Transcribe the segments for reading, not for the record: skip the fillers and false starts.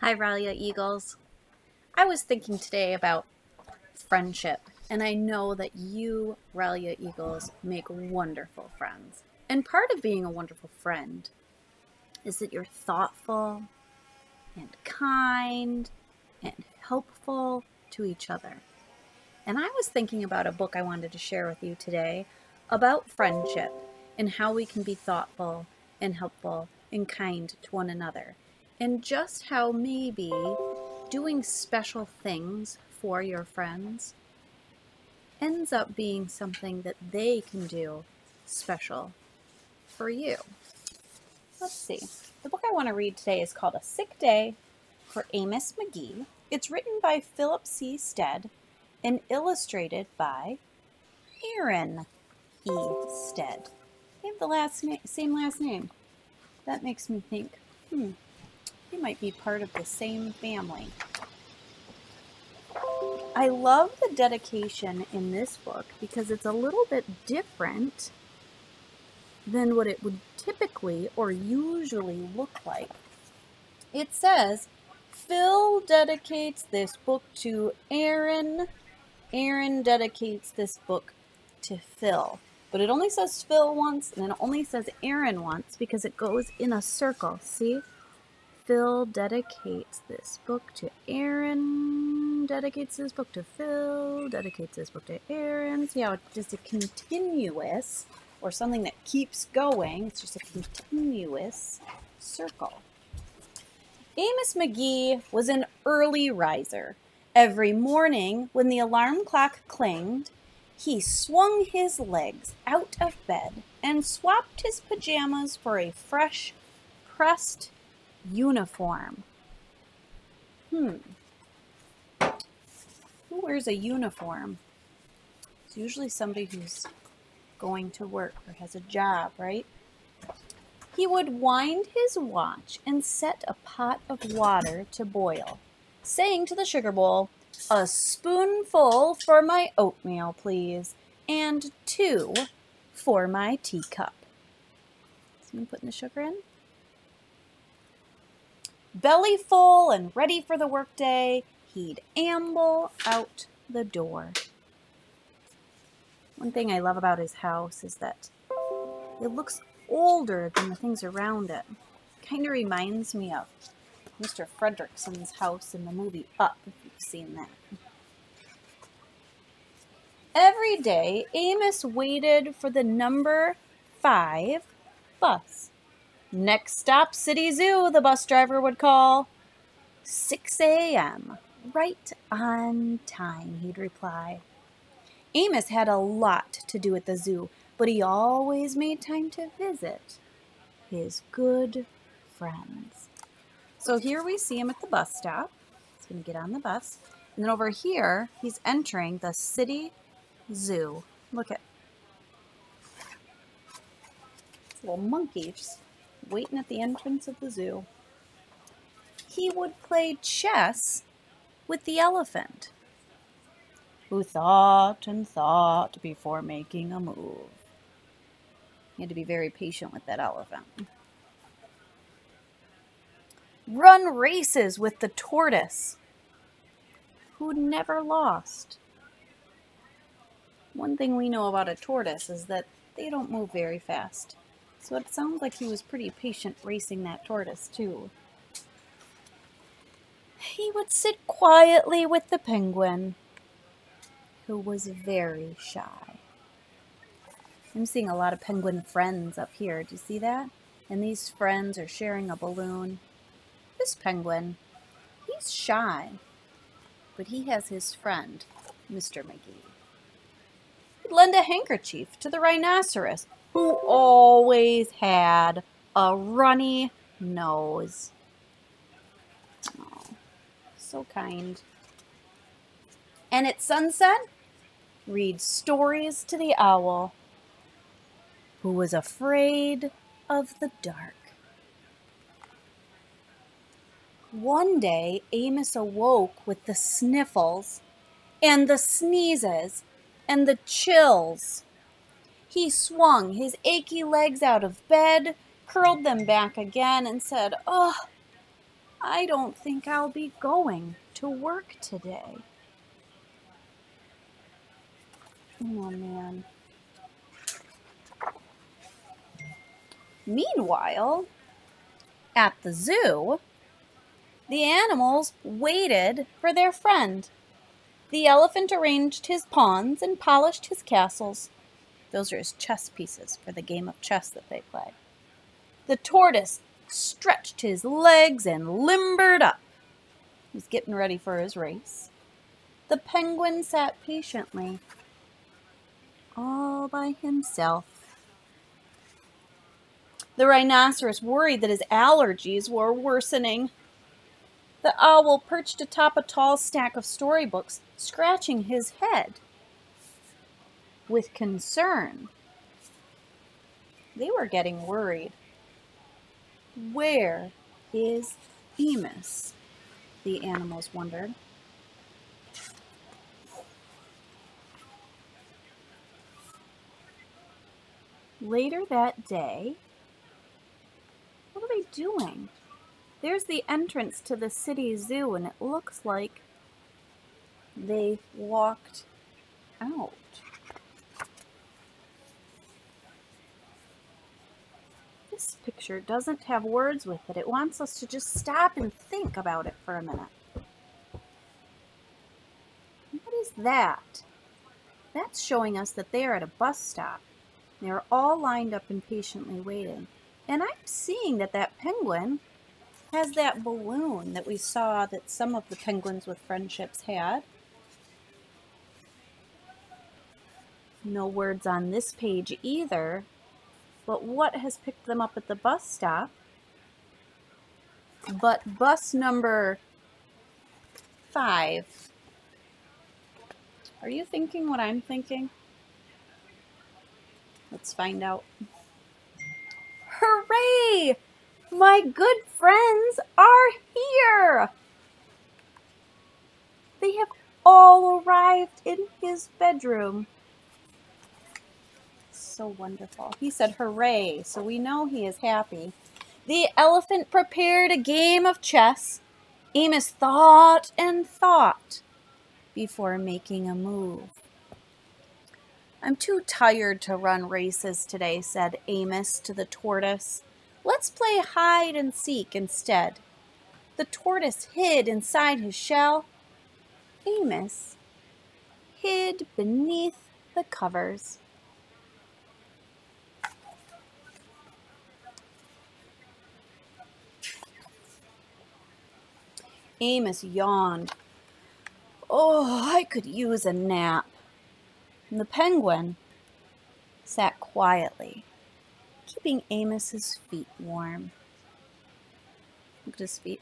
Hi, Ralia Eagles. I was thinking today about friendship, and I know that you, Ralia Eagles, make wonderful friends. And part of being a wonderful friend is that you're thoughtful and kind and helpful to each other. And I was thinking about a book I wanted to share with you today about friendship and how we can be thoughtful and helpful and kind to one another. And just how maybe doing special things for your friends ends up being something that they can do special for you. Let's see. The book I want to read today is called A Sick Day for Amos McGee. It's written by Philip C. Stead and illustrated by Aaron E. Stead. They have the same last name. That makes me think, they might be part of the same family. I love the dedication in this book because it's a little bit different than what it would typically or usually look like. It says, Phil dedicates this book to Aaron. Aaron dedicates this book to Phil. But it only says Phil once, and it only says Aaron once because it goes in a circle. See? Phil dedicates this book to Aaron, dedicates this book to Phil, dedicates this book to Aaron. See how it's just a continuous, or something that keeps going. It's just a continuous circle. Amos McGee was an early riser. Every morning when the alarm clock clanged, he swung his legs out of bed and swapped his pajamas for a fresh, pressed uniform. Who wears a uniform? It's usually somebody who's going to work or has a job, right? He would wind his watch and set a pot of water to boil, saying to the sugar bowl, "A spoonful for my oatmeal, please, and 2 for my teacup." Someone putting the sugar in? Belly full and ready for the workday, he'd amble out the door. One thing I love about his house is that it looks older than the things around it. Kind of reminds me of Mr. Fredrickson's house in the movie Up, if you've seen that. Every day, Amos waited for the number 5 bus. "Next stop, City Zoo," the bus driver would call. 6 a.m., right on time, he'd reply. Amos had a lot to do at the zoo, but he always made time to visit his good friends. So here we see him at the bus stop. He's going to get on the bus. And then over here, he's entering the City Zoo. Look at this little monkey just waiting at the entrance of the zoo. He would play chess with the elephant, who thought and thought before making a move. He had to be very patient with that elephant. Run races with the tortoise, who never lost. One thing we know about a tortoise is that they don't move very fast. So it sounds like he was pretty patient racing that tortoise too. He would sit quietly with the penguin, who was very shy. I'm seeing a lot of penguin friends up here. Do you see that? And these friends are sharing a balloon. This penguin, he's shy, but he has his friend, Mr. McGee. He'd lend a handkerchief to the rhinoceros, who always had a runny nose. Oh, so kind. And at sunset, read stories to the owl, who was afraid of the dark. One day, Amos awoke with the sniffles and the sneezes and the chills. He swung his achy legs out of bed, curled them back again, and said, "Oh, I don't think I'll be going to work today. Oh, man. Meanwhile, at the zoo, the animals waited for their friend. The elephant arranged his pawns and polished his castles. Those are his chess pieces for the game of chess that they play. The tortoise stretched his legs and limbered up. He's getting ready for his race. The penguin sat patiently, all by himself. The rhinoceros worried that his allergies were worsening. The owl perched atop a tall stack of storybooks, scratching his head with concern. They were getting worried. Where is Amos? The animals wondered. Later that day, what are they doing? There's the entrance to the city zoo, and it looks like they walked out. This picture doesn't have words with it. It wants us to just stop and think about it for a minute. What is that? That's showing us that they are at a bus stop. They're all lined up and patiently waiting. And I'm seeing that that penguin has that balloon that we saw that some of the penguins with friendships had. No words on this page either, but what has picked them up at the bus stop? But bus number 5. Are you thinking what I'm thinking? Let's find out. Hooray! My good friends are here! They have all arrived in his bedroom. So wonderful. He said hooray, so we know he is happy. The elephant prepared a game of chess. Amos thought and thought before making a move. I'm too tired to run races today, said Amos to the tortoise. Let's play hide and seek instead. The tortoise hid inside his shell. Amos hid beneath the covers. Amos yawned. Oh, I could use a nap. And the penguin sat quietly, keeping Amos's feet warm. Look at his feet.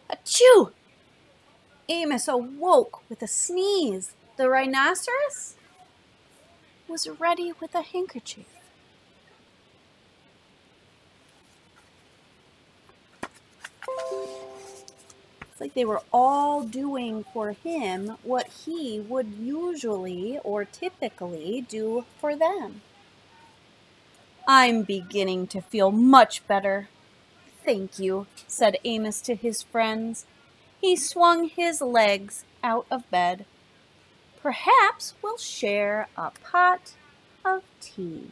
Achoo! Amos awoke with a sneeze. The rhinoceros was ready with a handkerchief. It's like they were all doing for him what he would usually or typically do for them. I'm beginning to feel much better. Thank you, said Amos to his friends. He swung his legs out of bed. Perhaps we'll share a pot of tea.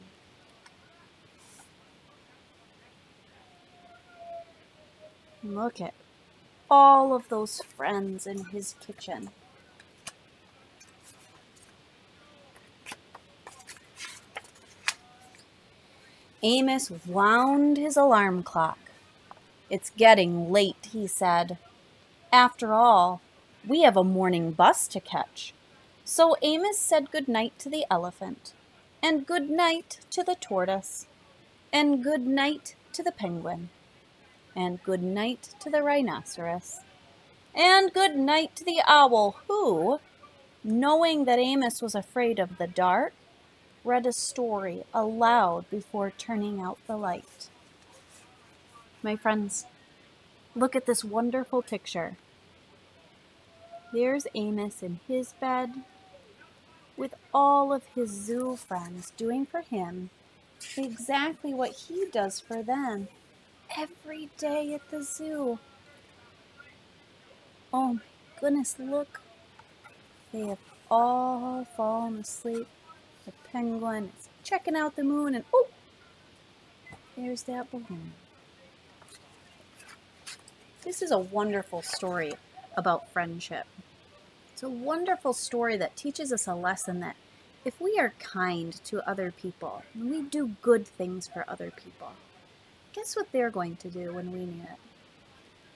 Look at all of those friends in his kitchen. Amos wound his alarm clock. It's getting late, he said. After all, we have a morning bus to catch. So Amos said good night to the elephant, and good night to the tortoise, and good night to the penguin, and good night to the rhinoceros, and good night to the owl who, knowing that Amos was afraid of the dark, read a story aloud before turning out the light. My friends, look at this wonderful picture. There's Amos in his bed with all of his zoo friends doing for him exactly what he does for them. every day at the zoo. Oh my goodness, look. They have all fallen asleep. The penguin is checking out the moon and oh, there's that balloon. This is a wonderful story about friendship. It's a wonderful story that teaches us a lesson that if we are kind to other people, and we do good things for other people, guess what they're going to do when we need it?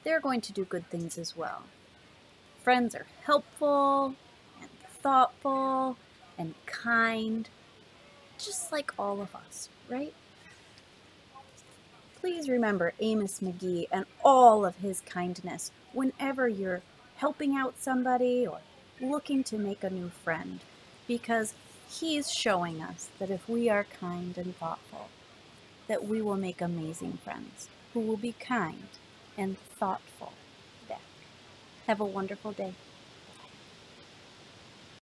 They're going to do good things as well. Friends are helpful and thoughtful and kind, just like all of us, right? Please remember Amos McGee and all of his kindness whenever you're helping out somebody or looking to make a new friend, because he's showing us that if we are kind and thoughtful, that we will make amazing friends who will be kind and thoughtful back. Have a wonderful day.